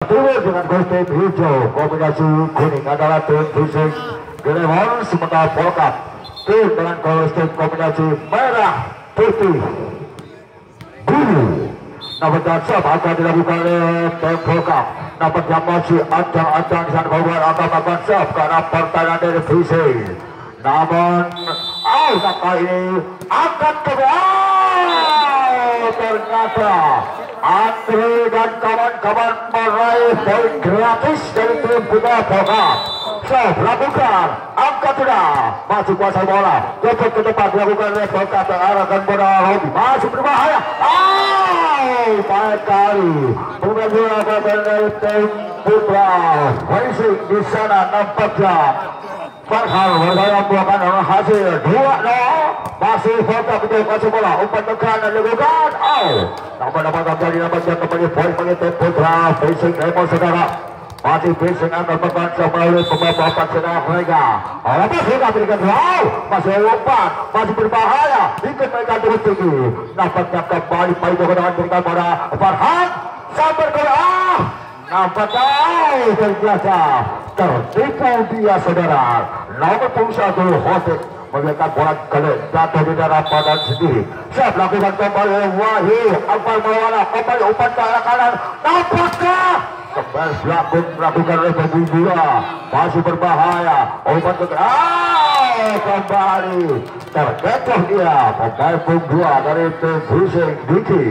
timur dengan kostum hijau, kombinasi kuning adalah tim Fisik Glemon, sementara Polkap tim dengan kostum kombinasi merah putih biru. Namun siap akan dilakukan oleh tim Polkap. Namun yang masih ancang-ancang di sana Bogor akan siap karena pertandingan dari Fisik. Namun kali ini akan ternyata Andre dan kawan-kawan meraih poin gratis dari tim Putra Polkap. Lakukan angkat sudah masih kuasai bola, cepat ke depan dilakukan oleh Polkap, terarahkan bola Robi masuk berbahaya. Baik kali kemudian dilakukan dari tim Putra Fisik di sana nampaknya Farhan bergaya membuahkan hasil 2-0. Masih Polkap itu kasih bola, umpan tekanan dilakukan. Namun dapat terjadi nampaknya kembali poin bagi tim Putra Fisik Glemon saudara. Masih Fisik akan membantu melalui pemain saudara mereka. Lepas sudah berikan masih umpan, masih berbahaya. Ikut mereka terus tinggi. Nampaknya kembali Pak Joko dengan berikan bola Farhan sampai ke nampaknya terbiasa tertipu dia saudara. Nomor 21 Hotik melihat bola kali jatuh di dalam badan sendiri. Siap lakukan kembali Wahyu Akbar Maulana, kembali umpan ke arah kanan. Nampaknya kembali melakukan oleh Bobi Dua, masih berbahaya. Umpan ke kembali terkecoh dia pemain Bobi Dua dari tim Fisik Diki.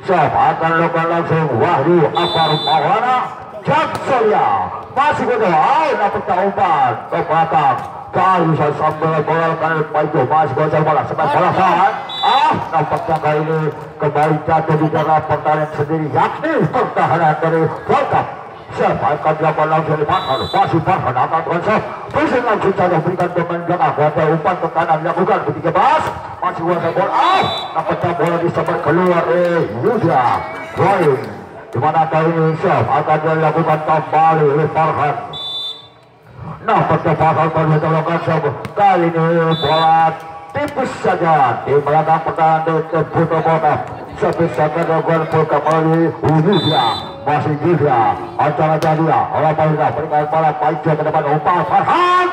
Siap akan lakukan langsung Wahyu Akbar Maulana. Jaksoya masih kedua, dapat umpan ke belakang. Kali saya sambil bola kanan Pak Ijo masih bocor bola sampai bola saat. Nampaknya kali ini kembali jatuh di dalam pertahanan sendiri, yakni pertahanan dari Polkap. Siapa akan dilakukan langsung di Farhan, masih Farhan akan konsep. Fisik langsung saja berikan pemain belakang, kuasa umpan ke kanan dilakukan ketika bas masih kuasa bola. Nampaknya bola disebar keluar Yuda Roy. Di mana kali ini Chef akan dilakukan kembali oleh Farhan. Nampaknya Farhan melakukan kali ini bola tipis saja di belakang pertahanan dari Putra Polkap. Sebisa kedua Polkap oleh Yuda masih juga acara dia oleh Polkap berikan bola Paijo ke depan umpan Farhan.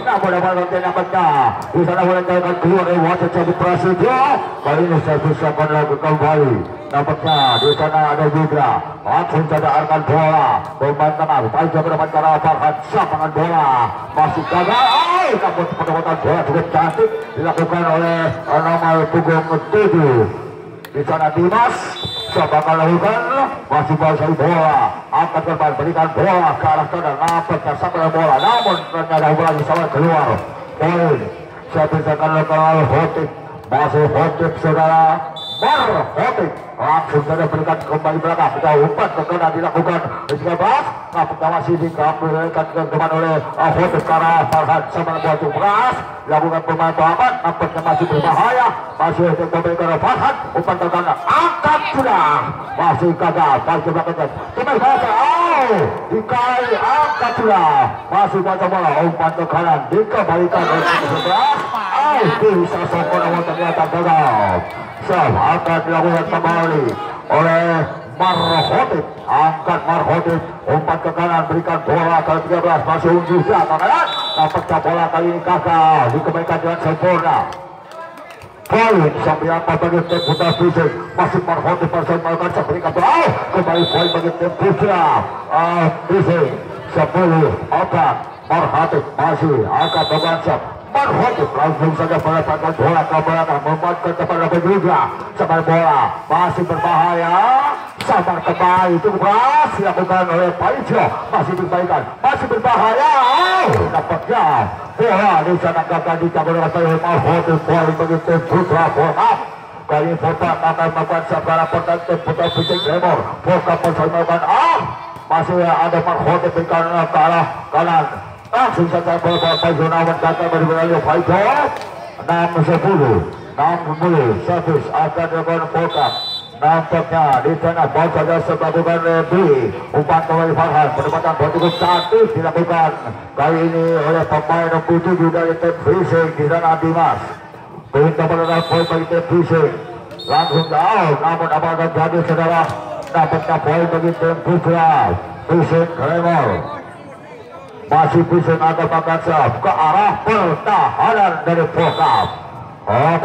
Namun dapat nampaknya di sana boleh jalan keluar dari wasit jadi Prasetyo. Kali ini saya bisa melakukan kembali. Nampaknya di sana ada juga langsung saja arahkan bola pemain tengah Paijo ke depan karena Farhan siap dengan bola masih gagal. Namun pendapatan bola cukup cantik dilakukan oleh nomor punggung 7. Di sana Dimas coba akan lakukan masih kuasai bola, angkat ke depan berikan bola ke arah kanan, nampaknya sampai bola namun ternyata bola bisa keluar. Poin saya bisa akan lakukan Hotik, masih Hotik saudara. Hotik langsung saja berikan kembali belakang, kita umpan ke kanan dilakukan ketika bas, nampaknya masih dikembalikan ke depan oleh Hotik karena Farhan sama buat beras lakukan pemain Muhammad, nampaknya masih berbahaya, masih dikembalikan oleh Farhan, umpan ke kanan angkat sudah masih gagal, masih belakang kembali bahasa dikali angkat sudah masih baca bola, umpan ke kanan dikembalikan oleh beras. Bisa sokong namun ternyata gagal. Akan dilakukan kembali oleh Marhotit, angkat Marhotit, umpan ke kanan berikan bola ke 13 masih unjuk ke kanan. Nampaknya bola kali ini gagal dikembalikan dengan sempurna. Poin sampai apa bagi tim Putra Fisik, masih Marhotit masih melakukan berikan bola kembali poin bagi tim Putra Fisik 10 akan Marhotit masih akan membaca. Marhotit langsung saja melepaskan bola ke belakang, membuatkan kepada juga sampai bola masih berbahaya, sampai kembali itu keras dilakukan oleh Paijo, masih berbaikan, masih berbahaya. Nampaknya bola di sana gagal dicabut oleh Marhotit, poin bagi tim Putra Polkap. Kali ini Polkap akan melakukan sebarang pertandingan Putra Fisik Glemon. Polkap masih melakukan masih ada Marhotit berikan ke arah kanan. Langsung saja bola Paijo namun gagal berbalik Paijo. 6-10 servis akan dilakukan Polkap. Nampaknya di sana bola saja sebagukan lebih umpan kembali Farhan, penempatan bola cukup cantik dilakukan kali ini oleh pemain nomor 7 dari tim Fisik. Di sana Dimas perintah pada poin bagi tim Fisik langsung jauh, namun apa akan jadi saudara? dapatnya poin bagi tim Putra. Pusing Glamour masih pusing agak siap ke arah pertahanan dari Pokap.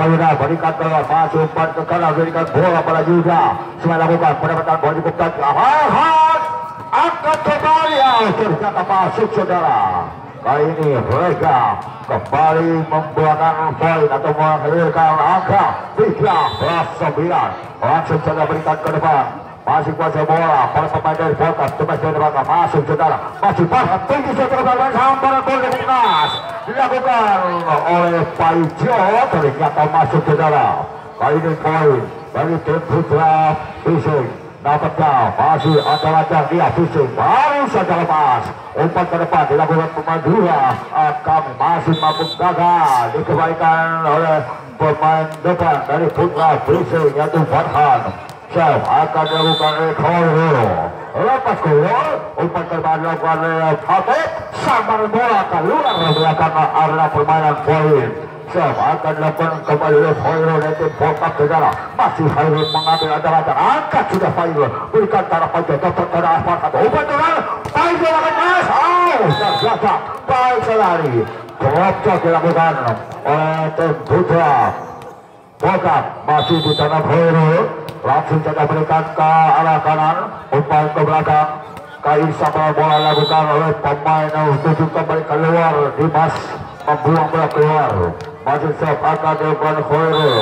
Yuda berikan ke masih umpan ke kanan, berikan bola pada Yuda. Semua lakukan pendapatan bola cukup tajam. Angkat kembali, ternyata masuk saudara. Kali ini mereka kembali membuahkan poin atau menghasilkan angka 13-9. Langsung saja berikan ke depan. Masih kuasa bola para pemain dari Pokap. Coba dari belakang masuk saudara. Masih pasang tinggi saudara. Sampai bola keras dilakukan oleh Paijo. Ternyata masuk saudara. Kali ini poin dari tim Putra Fishing. Dapatnya masih acak-acak dia Fishing. Baru saja lepas. Umpan ke depan dilakukan pemain dua. Kami masih mampu gagal dikembalikan oleh pemain depan dari Putra Fishing yaitu Farhan. Siap akan dilakukan oleh Khairul. Lepas keluar, umpan terbang dilakukan oleh Fatih. Sambar bola keluar belakang area permainan poin. Siap akan dilakukan kembali oleh Khairul dari tim Pokap saudara. Masih Khairul mengambil acak-acak. Angkat sudah Khairul. Berikan cara Paijo tetap ke arah Farhan. Umpan terbang. Paijo akan mas. Terjata. Paijo lari. Drop dilakukan oleh tim Putra Pokap. Masih di tanah Khairul. Langsung saja berikan ke arah kanan, umpan ke belakang. Kain sama bola lakukan oleh pemain untuk kembali keluar. Dimas membuang bola keluar. Masih siap akan dilakukan Khairul.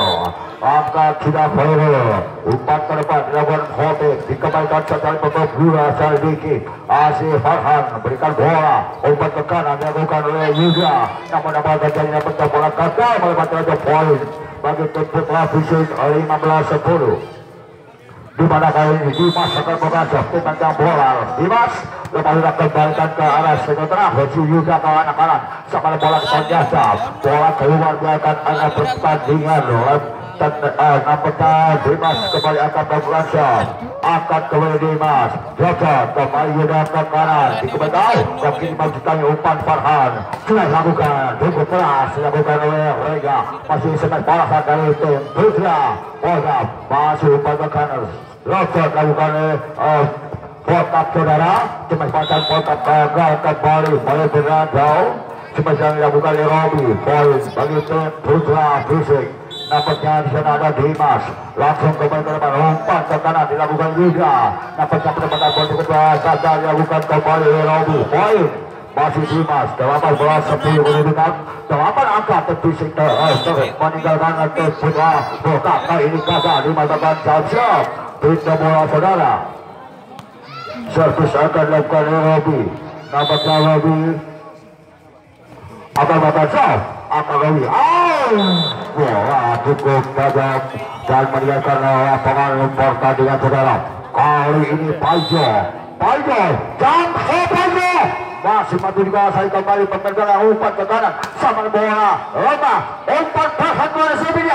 Angkat sudah Khairul. Umpan ke depan dilakukan Khotik. Dikembalikan saja pemain Bura Saldiki. Asih Farhan berikan bola. Umpan ke kanan dilakukan oleh Yuda. Namun dapat terjadinya pecah bola gagal melewati poin bagi tim Putra Fishing 15-10. Di mana kali ini Dimas akan mengajar tentang bola. Dimas lepas sudah kembalikan ke arah sektor tengah. Baju Yuda ke anak kanan. Sampai bola ke jasa. Bola keluar biarkan anak pertandingan. Nampaknya Dimas kembali akan mengajar. Angkat kembali Dimas. Jajah kembali Yuda ke kanan. Dikembalikan. Tapi dimajukan umpan Farhan. Sudah dilakukan. Cukup keras dilakukan oleh Rega. Masih sedang bola dari tim Putra Pokap. Masih umpan ke kanan. Locot lakukan oleh Pokap saudara. Cepat Pokap gagal kembali oleh Bernardo. Cepat dilakukan oleh Robi. Poin bagi tim Putra Fishing. Nampaknya di sana ada Dimas. Langsung kembali ke depan. Umpan ke kanan dilakukan juga. Nampaknya pendapatan bola kedua gagal dilakukan kembali oleh Robi. Poin masih Dimas. 18-10 kedudukan. 8 angka terfisik meninggalkan tim Putra Pokap. Ini gagal dimakan siap. Pindah bola saudara. Servis akan dilakukan oleh Robi. Nampaknya Robi akan siap. Akan Robi. Bola cukup tajam dan meninggalkan lapangan pertandingan saudara. Kali ini Paijo jam Paijo masih maju dikuasai kembali penerbangan umpan ke kanan. Sama bola lemah. Umpan Farhan bola sebini.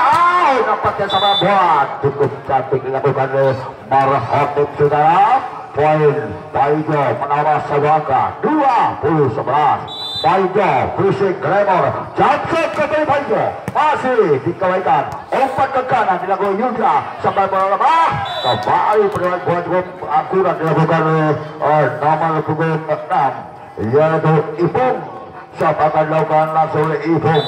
Nampaknya sama bola cukup cantik dilakukan oleh Marhotim saudara. Poin Paijo menambah sebuah 20-11. Paijo Fishing Glamour. Jatuh kembali Paijo. Masih dikembalikan. Umpan ke kanan dilakukan Yuda. Sampai bola lemah. Kembali perjalanan bola cukup akurat dilakukan oleh nomor punggung 6. Yaitu Ipung. Siapa akan dilakukan langsung oleh Ipung.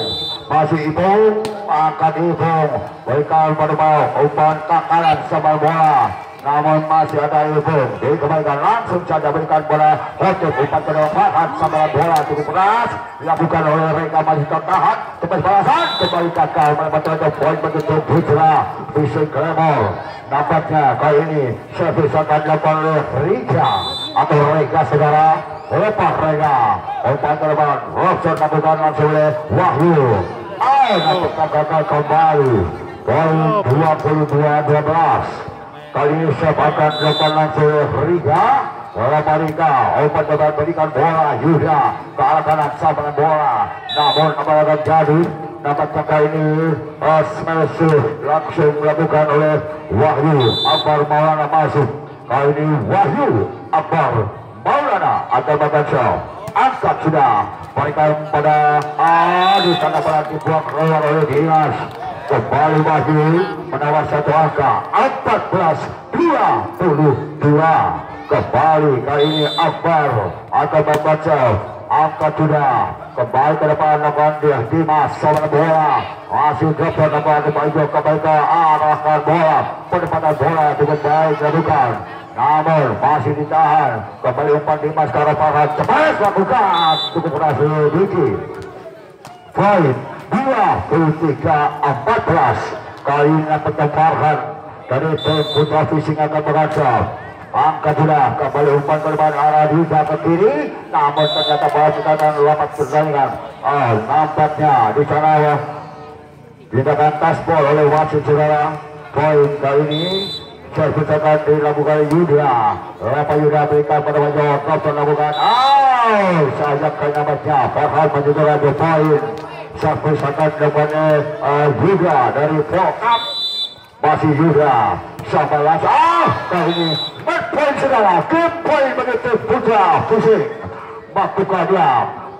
Masih Ipung. Akan Ipung. Berikan pada bawah. Umpan ke kanan sampai bola. Namun masih ada Ipung. Dikembalikan langsung saja berikan bola. Khotik umpan ke depan Farhan sampai bola cukup keras. Dilakukan oleh Rega masih tertahan. Tepat balasan. Kembali gagal mendapatkan poin begitu Putra Fishing Glamour. Nampaknya kali ini servis akan dilakukan oleh Rega atau Rega saudara. Lepas Rega. Umpan ke depan. Rockson lakukan langsung oleh Wahyu. Nampaknya gagal kembali. Poin 22-12. Kali ini siap akan dilakukan langsung Riga. Bola Riga. Umpan dapat berikan bola Yuda ke arah kanan sama bola. Namun apa akan jadi? Nampaknya kali ini smash langsung dilakukan oleh Wahyu Akbar Maulana masuk. Kali ini Wahyu Akbar Maulana atau Bagansyah. Angkat sudah. Berikan pada di sana pada dibuang keluar oleh Dimas. Kembali Wahyu menawar satu angka 14-12. 22. Kembali kali ini Akbar akan membaca angkat sudah kembali ke depan lakukan dia Dimas sama bola masih dapat lakukan kembali ke arahkan bola penempatan bola cukup baik lakukan namun masih ditahan kembali umpan Dimas ke arah Farhan cepat lakukan cukup berhasil Diki poin 23-14 kali ini dapat Farhan dari tim Putra Fishing akan berangkat angkat sudah kembali umpan ke depan arah Diza ke kiri namun ternyata bola akan lompat pertandingan nampaknya di sana ya tindakan taspol oleh wasit saudara poin kali ini servis akan dilakukan Yuda Yuda berikan pada Jawa Kapten lakukan sayap kali nampaknya Farhan menjadi poin servis akan dilakukan Yuda dari Pokap masih Yuda sampai langsung kali ini poin saudara game poin bagi tim Putra Fishing melakukan dia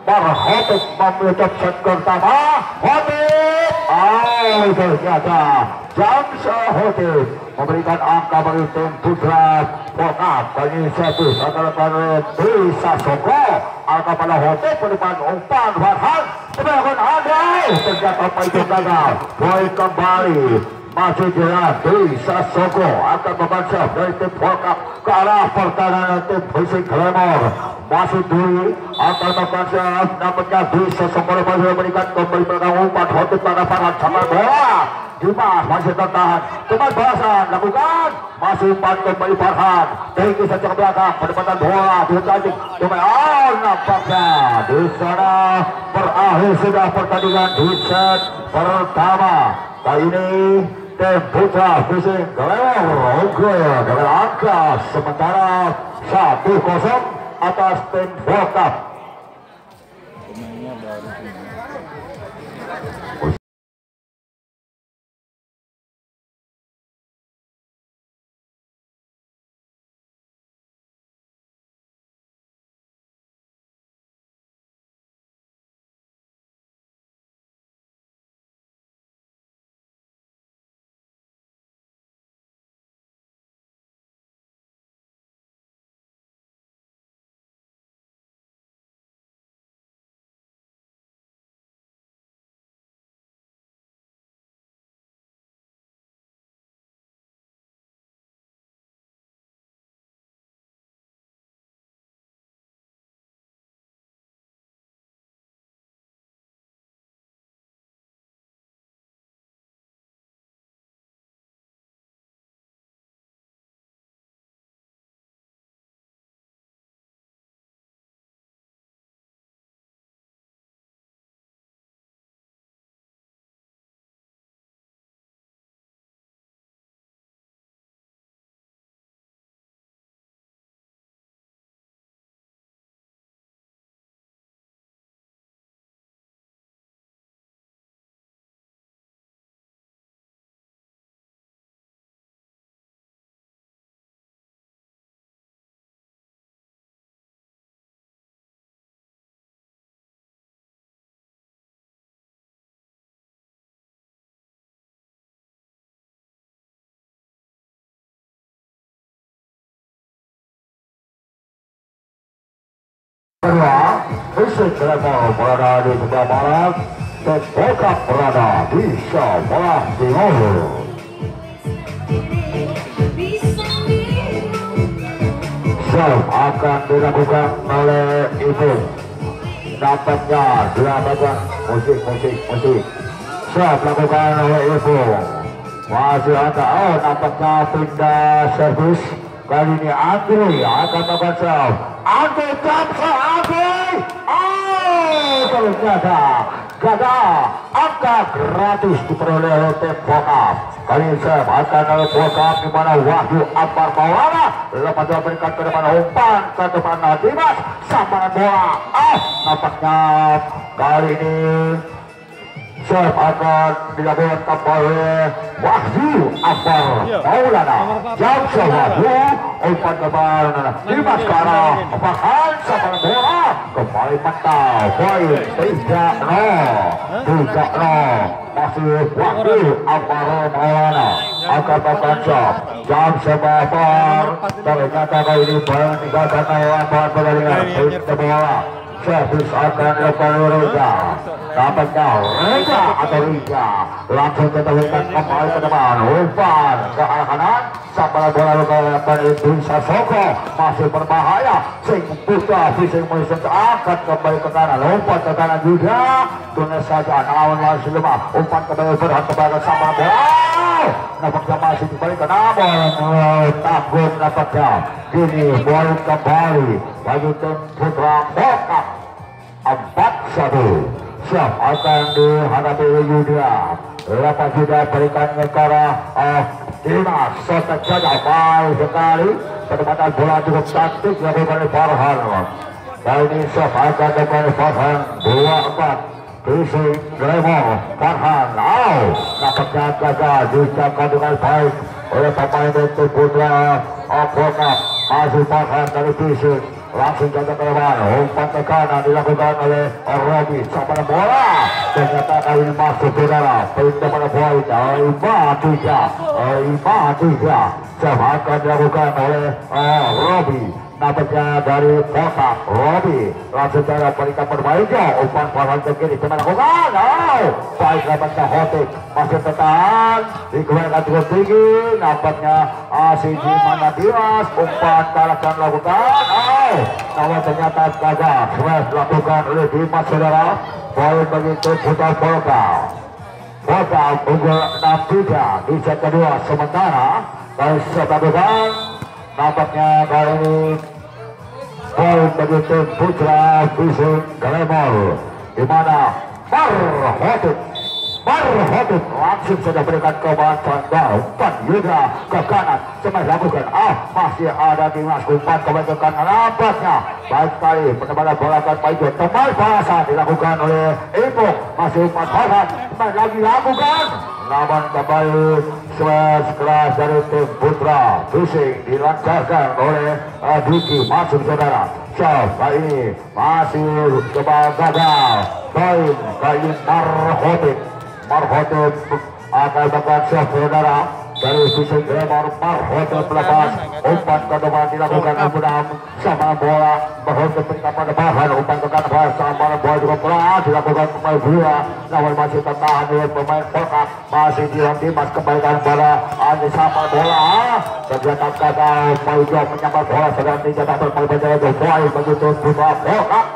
Hotip menutup set pertama Hotip ternyata Jamsa Hotip memberikan angka bagi tim Putra Pokap kali ini servis akan bisa Soko angka pada Hotip pendepan umpan Farhan kebanyakan Andai ternyata itu gagal poin kembali masih jelas bisa Soko akan membaca dari tim Pokap ke arah pertahanan tim Fishing Glamour masih Dwi akan membaca nampaknya bisa Soko memberikan kembali belakang umpan Hotip pada Farhan sama bola Dimas masih tertahan teman balasan lakukan masih umpan kembali Farhan tinggi saja ke belakang penempatan bola ditajik nampaknya di sana berakhir sudah pertandingan di set pertama kali ini tim Putra Fishing Glamour unggul dengan angka sementara 1-0 atas tim Pokap. Kedua, Fishing Glamour berada di sebelah barat dan Pokap berada di sebelah timur. Serve akan dilakukan oleh Ibu. Nampaknya dilakukan musik. Serve dilakukan oleh Ibu. Masih ada, nampaknya pindah servis. Kali ini Andri akan melakukan serve. Andri Jamsa, ternyata gagal. Angka gratis diperoleh oleh tim Pokap. Kali ini serve akan oleh Pokap di mana Wahyu Akbar Maulana lepas memberikan ke depan umpan ke depan Dimas sampai bola. Nampaknya kali ini serve akan dilakukan kembali Wahyu Akbar Maulana. Jamsa Wahyu umpan ke depan Dimas ke arah Farhan sampai bola kembali mental poin 3-0 masih Wahyu Akbar Maulana. akan berkancap jam sebabar ternyata kali ini meninggalkan lapangan pertandingan pintu bola servis akan dilakukan Reza dapatnya Reza atau Reza langsung ketawinkan kembali ke depan umpan ke arah kanan sampai bola dilakukan Indonesia Soko masih berbahaya Sing Putra Fising Malaysia angkat kembali ke kanan umpan ke kanan juga tunas saja namun masih lemah umpan kembali berhak kepada sampai bola nampaknya masih dibalik ke namun takut nampaknya kini bola kembali bagi tim Putra Bokap 4-1 siap akan dihadapi Yuda lepas Yuda berikan ke arah Dimas sotek saja baik sekali penempatan bola cukup cantik dilakukan oleh Farhan kali ini siap akan dilakukan oleh Farhan 2-4 Fising Gremo Farhan nampaknya gagal dijaga dengan baik oleh pemain itu Putra Bokap masih Farhan dari Fising langsung jaga ke depan umpan ke kanan dilakukan oleh Robi sampai bola ternyata kali ini masuk ke dalam pintu pada bola 5-3 akan dilakukan oleh Robi nampaknya dari Kota Robi langsung jaga berikan perbaiknya umpan Farhan ke kiri cuma lakukan baik nampaknya Hotik masih bertahan dikeluarkan cukup tinggi nampaknya Asiji Manadiras umpan kalahkan lakukan namun ternyata gagal smash dilakukan oleh Dimas saudara poin begitu Putra Bokap unggul 6-3 di set kedua sementara dari sebabkan nampaknya kali ini poin begitu Putra Fising Glemor di mana Marhotik langsung saja berikan ke bantuan umpan Yuda ke kanan semai lakukan masih ada Dimas umpan kembali ke kanan nampaknya baik sekali penempatan bola ke Paijo teman balasan dilakukan oleh Ibu masih umpan Farhan semai lagi lakukan namun kembali smash keras dari tim Putra Fising dilancarkan oleh Diki masuk saudara siap kali ini masih coba gagal poin kali ini Marhotik akan bahkan siap saudara dari Fising Gremor Marhotik lepas umpan ke depan dilakukan kemudian sama bola Marhotik berikan pada bahan umpan ke kanan sama bola juga pelan dilakukan pemain Buya namun masih tertahan oleh pemain Bokap masih Dimas kembalikan bola sama bola ternyata gagal Paijo menyambar bola sedang tidak berpajak poin begitu Putra Bokap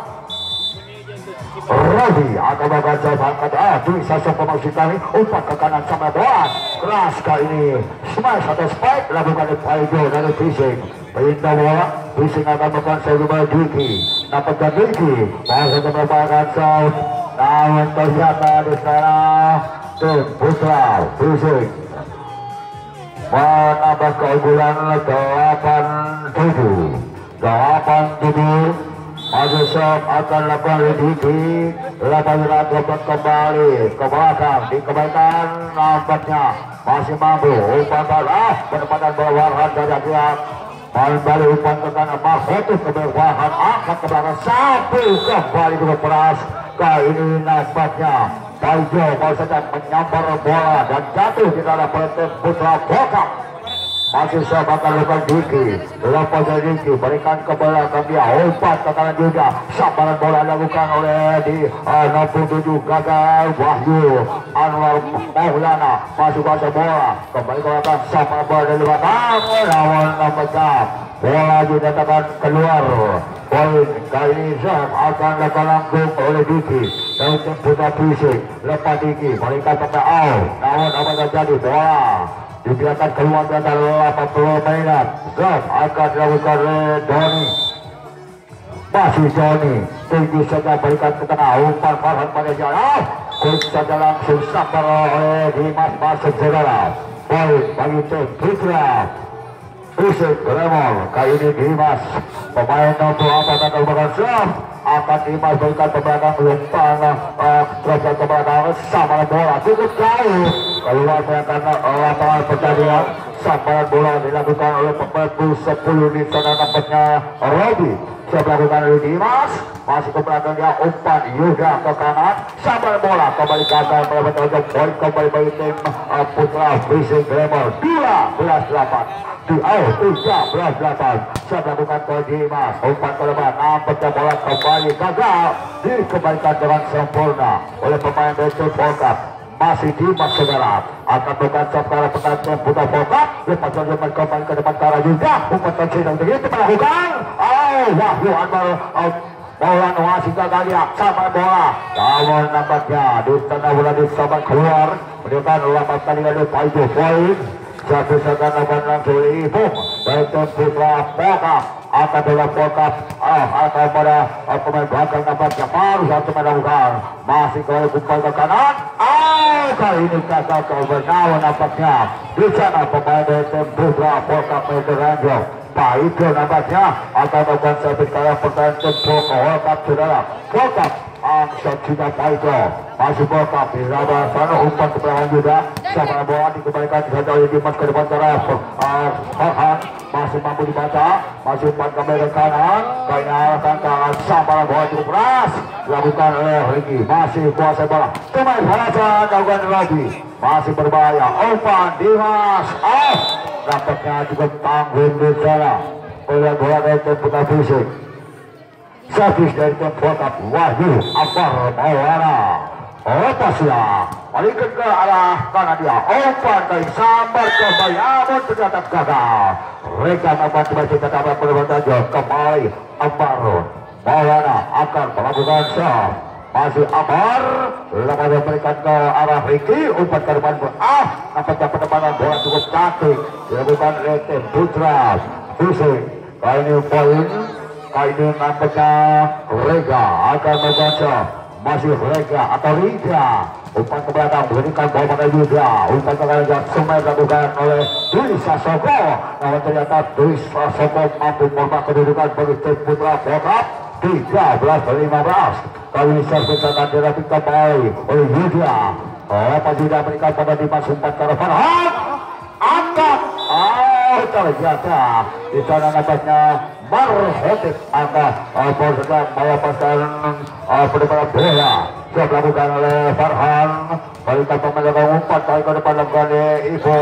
Robi akan mengajar angkat bisa sopomasi kali umpan ke kanan sama bola keras kali ini smash atau spike lakukan oleh Paijo dari Fising pindah bola Fising akan melakukan sejumlah Diki dapatkan Diki masih merupakan saut namun ternyata di sana tim Putra Fising menambah keunggulan 8-7 Agusop akan lakukan Diki lepas dapat kembali ke belakang dikembalikan nampaknya masih mampu umpan bola penempatan bola Farhan dari pihak kembali umpan ke kanan Marhotik ke Farhan angkat ke belakang sampai kembali ke peras kali ini nampaknya Paijo mau saja menyambar bola dan jatuh di dalam perut Putra Bokap masih bakal lakukan Diki lepas dari Diki berikan ke belakang dia umpan ke kanan juga sambaran bola dilakukan oleh di 67 gagal Wahyu Anwar Maulana masuk ke bola kembali ke belakang sambaran bola dari belakang lawan nampaknya bola dinyatakan keluar poin kali ini akan lakukan langsung oleh Diki dari tim Putra Fising lepas Diki berikan kepada namun apa terjadi bola dibiarkan keluar di antara 80 menit drop akan dilakukan oleh Doni masih Doni tinggi saja berikan ke tengah umpan Farhan pada jalan kulit saja langsung sambar oleh Dimas masuk saudara poin bagi tim Putra Fising Gremor kali ini Dimas pemain nomor 4 akan bergerak akan Dimas berikan ke belakang umpan terus ke belakang sama bola cukup jauh keluar karena lapangan pertandingan Sambaran bola dilakukan oleh pemain 10 di sana nampaknya Robi. Siap lakukan oleh Dimas, masih ke belakang dia umpan Yuda ke kanan. Sambaran bola kembali gagal mendapatkan ujung poin kembali bagi tim Putra Fishing Glamour 12-8. 13-8. Siap lakukan ke Dimas, umpan ke depan, nampaknya bola kembali gagal dikembalikan dengan sempurna oleh pemain BC Volkap. Masih Dimas saudara akan berkancap ke arah pertandingan Putra Volkap. Lepaskan lepas kembali ke depan ke arah Yuda, umpan tercidang begitu melakukan Wahyu Anwar bola masih gagal dia sama bola. Namun nampaknya di tengah bola disabat keluar menunjukkan 8 kali ada 5 poin. Satu sekarang langsung ibu dari Putra Volkap akan bola Volkap akan pada pemain belakang nampaknya baru satu melakukan masih kembali kumpul ke kanan. Kali ini gagal kebenaran nampaknya di sana pemain dari Putra Volkap Meteranjo. Baik nampaknya akan melakukan servis ke arah pertandingan Volkap saudara. Volkap angsa juga baik masih Volkap di sana umpan ke belakang juga sama bola dikembalikan dihajar oleh Dimas ke depan ke arah Farhan, masih mampu dibaca, masih umpan kembali ke kanan kayaknya arahkan ke arah sama bola cukup keras dilakukan oleh Riki, masih kuasai bola pemain Harasan lakukan lagi masih berbahaya umpan Dimas nampaknya cukup tanggung di sana oleh bola dari Putra Fishing. Servis dari tim Volkap Wahyu Akbar Maulana. Pasnya balikan ke arah kanan dia. Umpan dari Sambar kembali namun ternyata gagal. Mereka nampak tiba-tiba dapat berbentuk kembali Akbar Maulana akan melakukan serve. Masih Akbar lakukan memberikan ke arah Riki, umpan ke depan nampaknya pendepanan bola cukup cantik dilakukan oleh tim Putra Fishing. Kali ini poin. Kali ini nampaknya Rega akan membaca masih Rega atau Riga umpan ke belakang berikan bola pada Yuda, umpan ke belakang semai dilakukan oleh Dwi Sasoko. Namun ternyata Dwi Sasoko mampu merubah kedudukan bagi tim Putra Volkap 13-15. Kali ini servis akan dilakukan kembali oleh Yuda. Apa Yuda berikan pada Dimas, umpan ke arah Farhan angkat ternyata di sana nampaknya Marhotik angka sedang melepaskan pendepanan bola siap dilakukan oleh Farhan. Balikan pemain umpan kali ke depan lakukan Ibu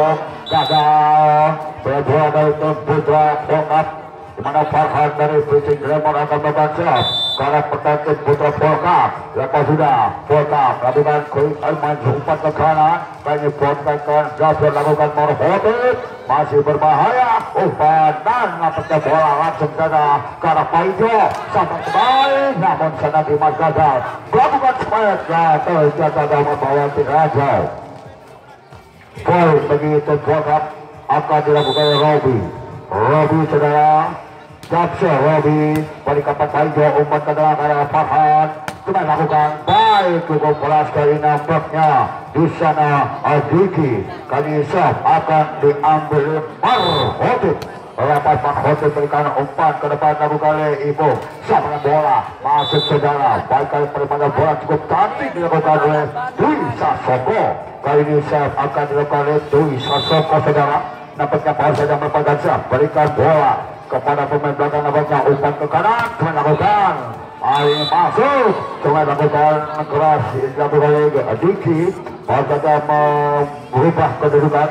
gagal bola dari tim Putra Volkap di mana Farhan dari Fishing Glamour akan membaca ke arah pertandingan Putra Volkap. Lepas sudah Volkap lakukan maju umpan ke kanan kali Volkap gagal lakukan Marhotik masih berbahaya umpan dan nampaknya bola langsung sana ke arah Paijo sampai kembali namun sana Dimas gagal melakukan spike terjaga dalam membawa tim Raja. Poin bagi tim Volkap akan dilakukan oleh Robi saudara. Japsel Robi balik kapan Paijo umpan ke dalam arah Farhan cuma lakukan baik cukup keras kali nampaknya di sana Adiki. Kali serve akan diambil Marhotik. Lepas Marhotik berikan umpan ke depan lakukan oleh Ibu sama bola masuk saudara. Baik kali permainan bola cukup cantik dilakukan oleh Dwi Sasoko. Kali ini serve akan dilakukan oleh Dwi Sasoko saudara. Nampaknya Paul saja merupakan serve berikan bola kepada pemain belakang nampaknya umpan ke kanan cuma lakukan ini masuk cuma lakukan keras dilakukan oleh Diki. Paul saja merubah kedudukan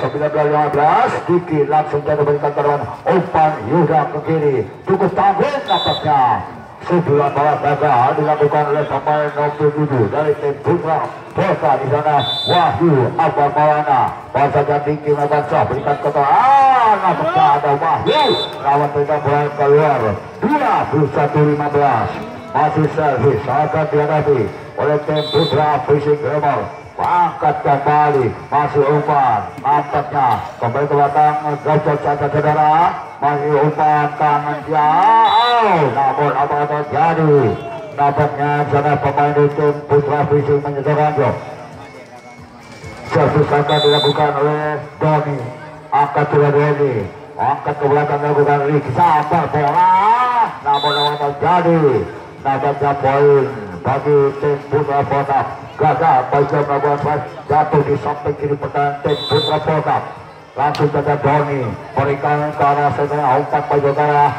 19-15. Diki langsung jadi berikan ke depan umpan Yuda ke kiri cukup tanggung nampaknya sebelah bawah gagal dilakukan oleh pemain nomor 7 dari tim Putra Volkap di sana Wahyu Akbar Maulana. Paul saja Diki melakukan berikan ke depan nampaknya ada Wahyu lawan pegang bola keluar 21-15. Masih servis akan dihadapi oleh tim Putra Fishing Glamour. Angkat kembali masih umpan nampaknya kembali ke belakang gocok saja saudara. Masih umpan tangan jauh namun apa terjadi nampaknya sana pemain tim Putra Fishing menyesuaikan. Servis akan dilakukan oleh Doni. Angkat bola Doni angkat ke belakang dilakukan Ricky sambar bola namun apa terjadi nampaknya poin bagi tim Putra Volkap. Gagal Paijo melakukan pas jatuh di samping kiri pertahanan tim Putra Volkap. langsung saja Doni berikan ke arah setengah umpan baju ke arah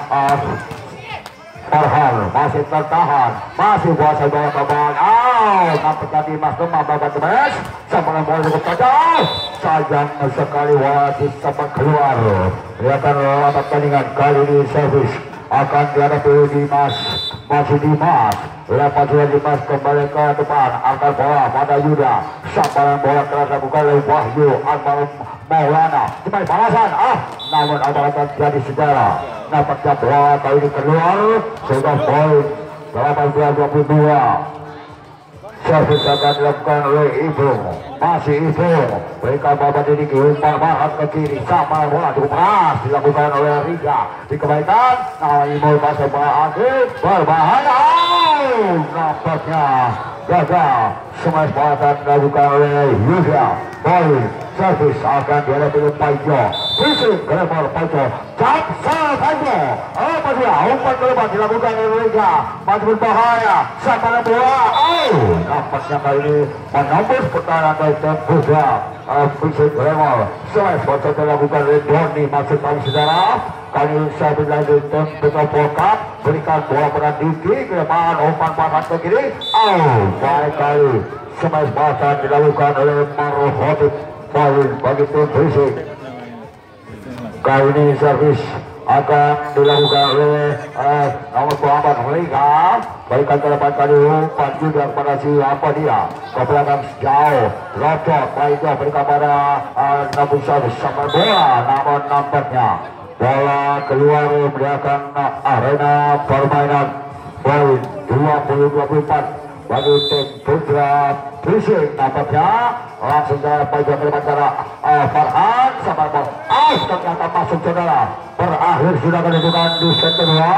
Farhan masih tertahan, masih kuasa bola ke bawah. Nampaknya Dimas Demam babat temes sampai bola cukup tajam, sayang sekali wasit sempat keluar. Lihatkan lawan pertandingan kali ini servis akan dihadapi Dimas, masih Dimas. Lepas juga Dimas kembali ke depan, angkat bola pada Yuda, sampai bola telah dilakukan oleh Wahyu Almarhum Maulana. Cuma balasan, namun apa terjadi sejarah. Nampaknya bola kali ini keluar, sudah poin 18-22. Servis akan dilakukan oleh Ibung, masih Ibung berikan bola ini umpan barat ke kiri, sama bola cukup keras dilakukan oleh Riga, dikembalikan Naimul masih bola akhir berbahaya, nampaknya gagal. Smash bola akan dilakukan oleh Yuda, poin servis akan dihadapi oleh Paijo, pusing kelemar Paijo, Jaksel Paijo, apa dia umpan kelemar dilakukan oleh Riga, masih berbahaya, sama bola, nampaknya kali ini menembus pertahanan dari Tempuga, pusing kelemar, smash bola dilakukan oleh Doni, masuk kali sejarah, kali ini saya berlanjut Tempuga Pokap, berikan bola pada Diki, kelemar umpan barat ke kiri, baik kali, smash bola dilakukan oleh Maruf Hotip, poin bagi tim Berisik. Kali ini servis akan dilakukan oleh nomor 4 Riga, berikan ke depan kali umpan juga kepada si apa dia ke belakang jauh, locok baiknya berikan pada nomor servis sama bola, namun nampaknya bola keluar melihatkan arena permainan. Poin 20-24 bagi tim Putra Berisik. Nampaknya langsung ke pojok ke depan cara Farhan sama bola, ternyata masuk saudara. Berakhir sudah kedudukan di set kedua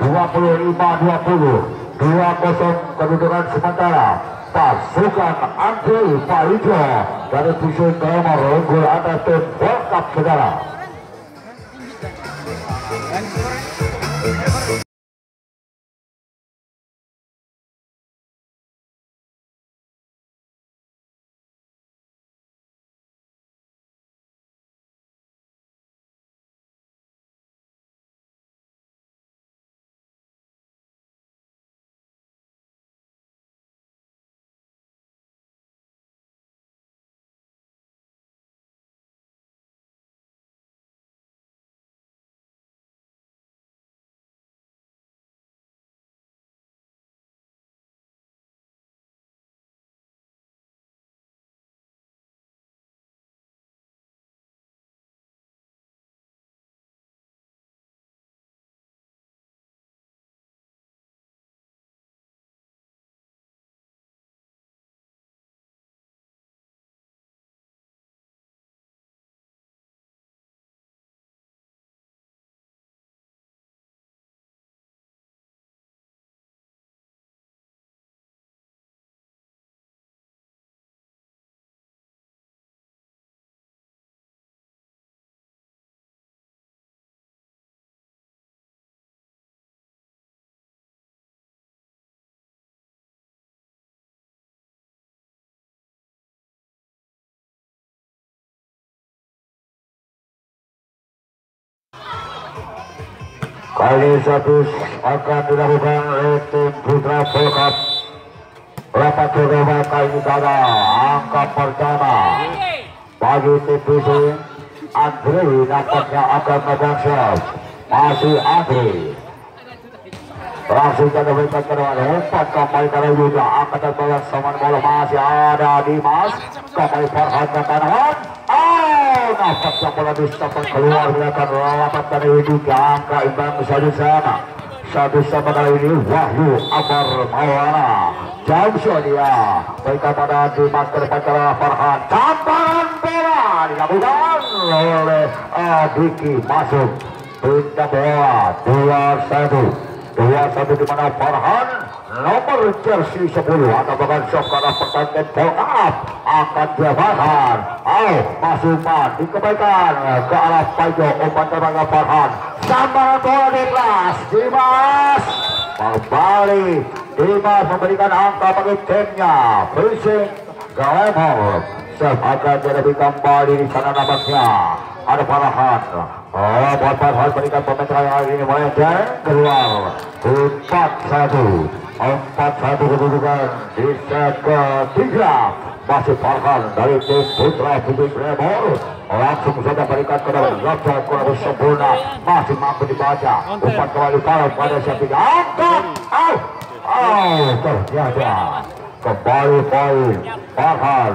25-20, 2-0 kedudukan sementara. Pasukan Andri Paijo dari Berisik Kelemar unggul atas tim World Cup saudara. Kali satu akan dilakukan oleh tim Putra Volkap. Rapat beberapa kali gagal. Angka pertama bagi tim Berisik. Andri nampaknya akan membangsal. Masih Andri. Langsung kita berikan ke depan. Umpan kembali ke Yuda. Angkatan bola sama bola masih ada Dimas. Kembali Farhan ke kanan. Nampaknya bola distapan keluar melakukan rapat dari Yuda. Angka imbang saja sana. Satu sama kali ini Wahyu Amar Maulana. Jamso dia berikan pada Dimas ke depan ke Farhan. Tamparan bola dilakukan oleh Diki masuk. Pindah bola 2-1 di mana Farhan nomor jersey 10 atau bahkan shot karena pertandingan Volkap akan diamankan. Masukkan dikembalikan ke arah Paijo, umpan terbang Farhan, sambaran bola di kelas Dimas kembali. Dimas memberikan angka bagi timnya Berisik Kelemar. akan jadi kembali di sana nampaknya ada Farhan. Buat Farhan berikan pemetaan ini melenceng keluar 4-1 kedudukan di set ketiga. Masih Farhan dari tim Putra Putri Tremor langsung saja berikan ke dalam laptop kurang sempurna, masih mampu dibaca. Umpan kembali kalau pada set tiga angkat ternyata kembali poin Farhan.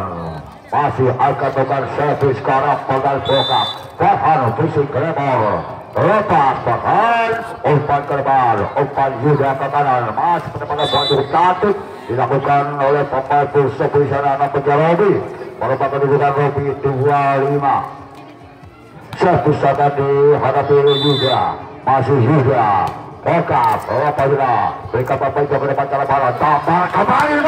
Masih akan dengan servis ke arah pedal bokap. Farhan pusing Tremor lepas Farhan, umpan kerbal, umpan juga ke kanan, masih pada suatu cantik dilakukan oleh pemain pusat di sana nampaknya Robi. Merupakan kedudukan Robi 25. Servis akan dihadapi juga, masih juga bokap lepas juga berikan pemain ke depan cara Farhan, tambah kembali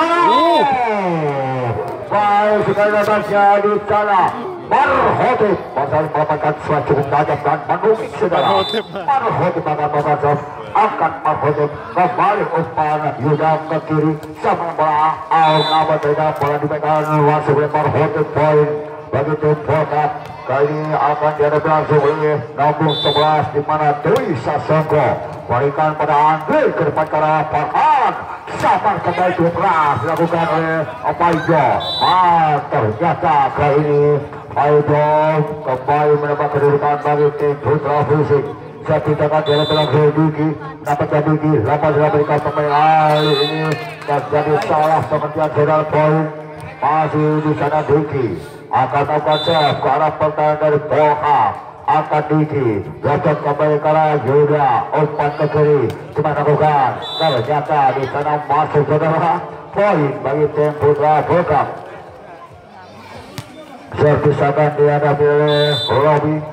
baik sekali letaknya di sana Marhotip pasal mendapatkan suara cukup tajam dan menukik saudara. Marhotip akan mengasah angkat Marhotip kembali umpan Yuda ke kiri sama bola nama tidak bola dipegang langsung oleh Marhotip poin bagi tim Bokap. Kali ini akan dihadapi langsung oleh nomor 11 di mana Dewi Sasongko berikan pada Andre ke depan ke arah Farhan. Sabar kembali cukup keras dilakukan oleh Paijo. Ternyata kali ini Paijo kembali mendapat kedudukan bagi tim Putra Fisik. Saya pintakan dia dalam Diki, dapat Diki, lepas diberikan pemain kali ini terjadi salah pengertian general poin. Masih di sana Diki akan melakukan serve ke arah pertahanan dari Bokap. Akan Diki jatuh kembali ke arah Yuda, umpan ke kiri cuma lakukan ternyata di sana masuk saudara poin bagi tim Putra Bokap. Servis akan dihadapi oleh Robi.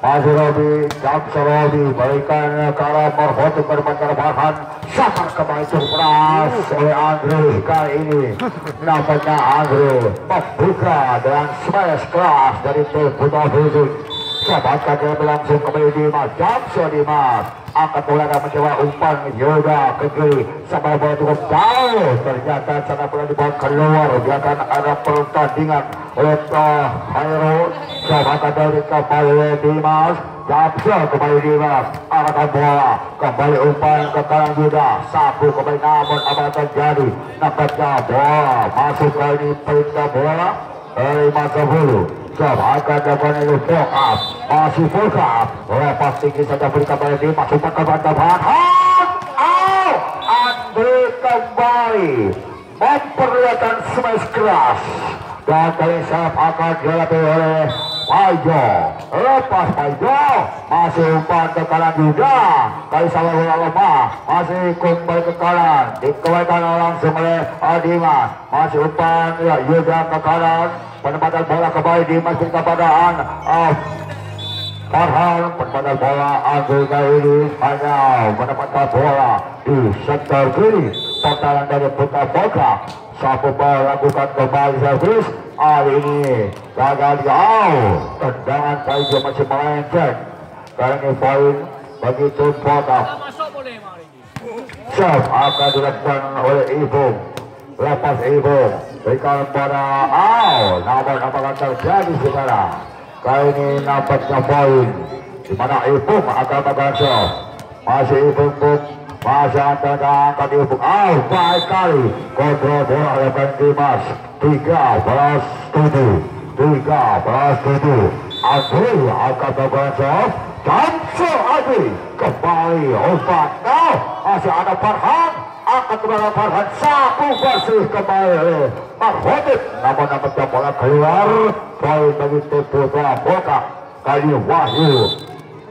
Masih Robi, Jamsa Robi berikan ke arah Marhotip ke depan ke arah Farhan. Samar kembali cukup keras oleh Andre. Kali ini nampaknya Andre membuka dengan smash keras dari tim Putra Fisik. Sahabatkan dia langsung kembali Dimas, Jamsa Dimas akan mulai mencoba umpan Yoga ke kiri sampai bola cukup jauh, ternyata sana bola dibawa keluar. Dia akan ada pertandingan oleh Khairul. Sahabatkan dari kembali Dimas, Jamsa kembali Dimas arahkan bola kembali umpan ke kanan Yoga, sapu kembali namun apa terjadi nampaknya bola masuk kali ini perintah bola dari masa bulu. Akan dapat itu Bokap, masih Bokap lepas tinggi saja berikan pada dia masukkan ke bantahan. Andre kembali memperlihatkan smash keras dan kali serve akan dihadapi oleh Paijo. Lepas Paijo masih umpan ke kanan juga, kali sama bola lemah masih kembali ke kanan dikembalikan langsung oleh Dimas. Masih umpan Yuda ke kanan, penempatan bola kembali Dimas kepada Farhan. Penempatan bola Andre kali ini hanya mendapatkan bola di sektor kiri pertahanan dari Putra Bokap. Sapu bola lakukan kembali servis. Kali ini gagal tendangan Paijo masih melenceng. Kali ini poin bagi tim Bokap. Serve akan dilakukan oleh Ibung. Lepas Ibung berikan pada namun apakah terjadi saudara? Kali ini nampaknya poin di mana Ibung akan melakukan masih Ibung masih angkat Ibung. Baik kali kontrol bola oleh Dimas. 13-7 Andre akan melakukan Jamsa Adi kembali umpan. Masih ada Farhan akan kembali Farhan, sapu bersih kembali Marhotip namun nampaknya bola keluar. Poin bagi tim Putra Bokap. Kali Wahyu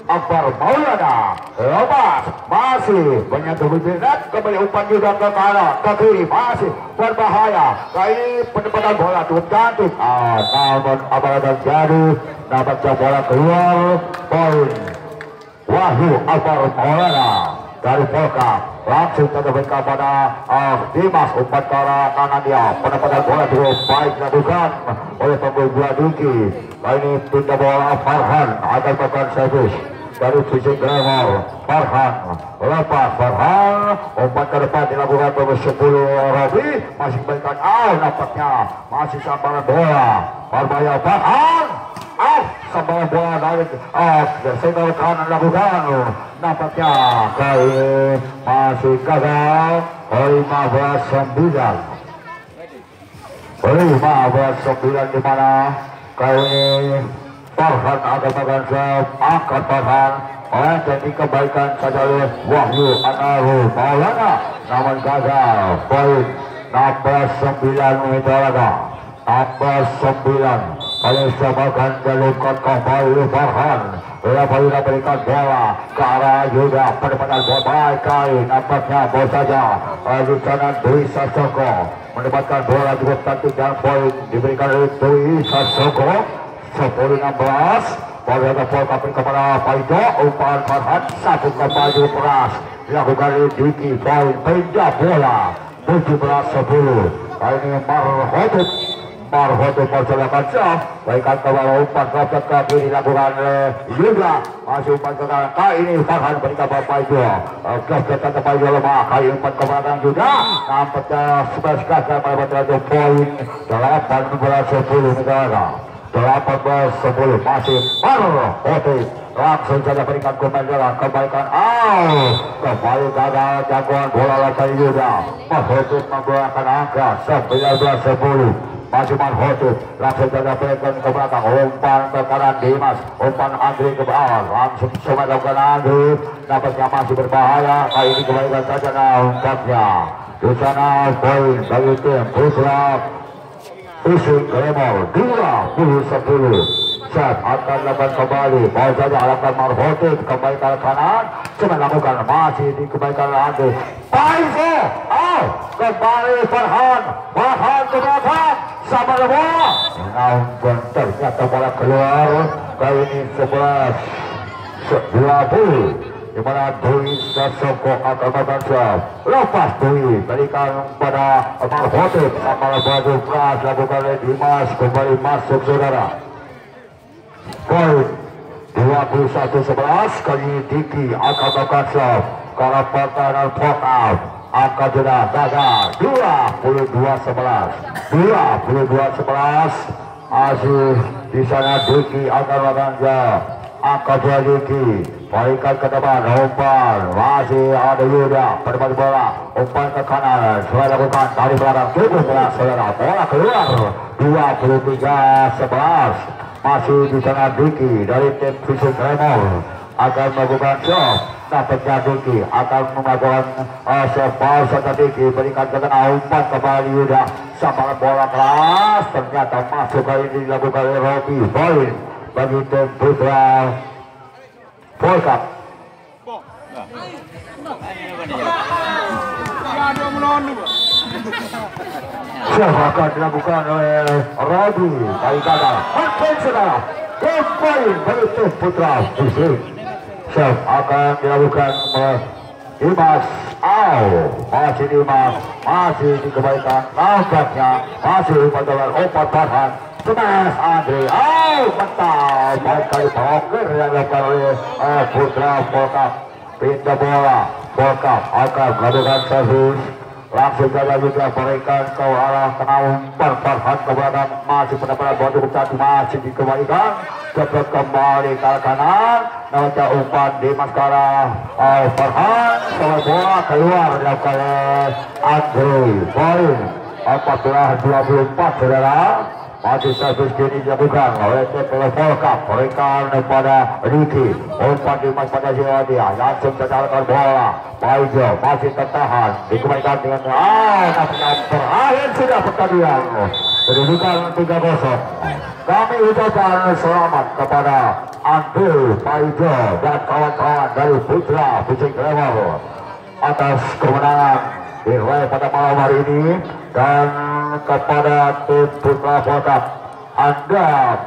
Akbar Maulana lepas masih menyentuh bibir kembali umpan juga ke kanan ke kiri masih berbahaya. Kali ini penempatan bola cukup cantik namun apa yang terjadi nampaknya bola keluar. Poin Wahyu Akbar Maulana dari Bokap. Langsung terberikan pada Dimas, umpan ke arah kanan dia. Penempatan bola cukup baik dilakukan oleh pemain bola Diki. Kali ini pindah bola Farhan akan melakukan servis. dari Fisik Glamour. Farhan lepas, Farhan umpan ke depan dilakukan nomor 10 Robi, masih kembalikan nampaknya masih sambaran bola berbahaya. Farhan sambaran bola dari single kanan lakukan, nampaknya kali masih gagal. 15-9 di mana kali ini Farhan akan mengangkat angkat Farhan dan dikembalikan saja oleh Wahyu Anaru Maulana, namun gagal. Poin 16-9 menit laga, 16-9 kali samakan dilakukan kembali Farhan. Bila berikan bola ke arah Yuda, penempatan bola baik kali, nampaknya bola saja di kanan Dwi Sasongko mendapatkan bola cukup cantik dan poin diberikan oleh Dwi Sasongko. 10-16 bola kapten kepada Paido, umpan Farhan satu kembali peras dilakukan oleh Diki, poin pindah bola 17-10. kali ini Marhoto perjalanan jauh, baikkan ke bawah, umpan ke kaki dilakukan oleh Yuda, masih umpan ke kanan. Kali ini Farhan berikan Bapak itu kesetan kembali lemah, kali umpan ke belakang juga, nampaknya sebelas pada poin 18-10 negara. 18-10 masih Marhoto langsung saja berikan kembalikan kembali gagal jagoan bola lantai Yuda. Marhoto menggunakan angka 19-10. Masih Marhoto langsung saja berikan ke belakang, umpan ke kanan Dimas, umpan Andri ke bawah, langsung coba lakukan Andri, nampaknya masih berbahaya. Kali ini kembalikan saja nampaknya di sana poin bagi tim Putra Fisik Glamour 20-10. Set akan lakukan kembali, mau saja lakukan Marhoto kembali ke kanan, coba lakukan masih dikembalikan Andri. Paiso kembali Farhan ke belakang sama bola, namun ternyata bola keluar. Kali ini 11-20 di mana Dwi Sasongko akan membantu lepas Dwi berikan pada Marhoto sama baju keras lakukan oleh Dimas, kembali masuk saudara. Poin 21-11. Kali ini Diki akan membantu karena pertahanan vokal angka sudah gagal. 22-11 masih di sana Diki akan membantu angka Diki, berikan ke depan, umpan masih ada Yuda, berdepan bola, umpan ke kanan, sudah lakukan dari belakang, cukup bola saudara, bola keluar. 23-11 masih di sana Diki dari tim Fisik Glamour akan melakukan shot. Nampaknya Diki akan melakukan sebal serta Diki berikan ke tengah, umpan kembali Yuda, sambaran bola keras ternyata masuk. Kali ini dilakukan oleh Robi, poin bagi tim Putra Polkap. Akan dilakukan oleh Robi, kali gagal. Poin saudara, poin bagi tim Putra Fisik. Chef akan dilakukan oleh Dimas. Masih Dimas, masih dikembalikan, nampaknya masih umpan Farhan. Smash Andri, mental baik kali poker yang dilakukan oleh Putra Polkap. Pindah bola, Polkap akan melakukan servis, langsung saja juga berikan ke arah tengah, umpan Farhan ke belakang, masih pendapatan bola cukup cantik, masih dikembalikan cepat kembali ke kanan, namun umpan Dimas ke arah Farhan, sama bola keluar dilakukan oleh Andri. Poin 14-24 saudara. Masih servis kini dilakukan oleh tim Polkap, berikan kepada Riki, umpan Dimas pada dia, langsung terjalankan bola. Paijo masih tertahan, dikembalikan dengan berakhir sudah pertandingan, kedudukan 3-0. Kami ucapkan selamat kepada Andri, Paijo dan kawan-kawan dari Putra Fisik Glamour atas kemenangan di pada malam hari ini, dan kepada tim Putra Polkap Anda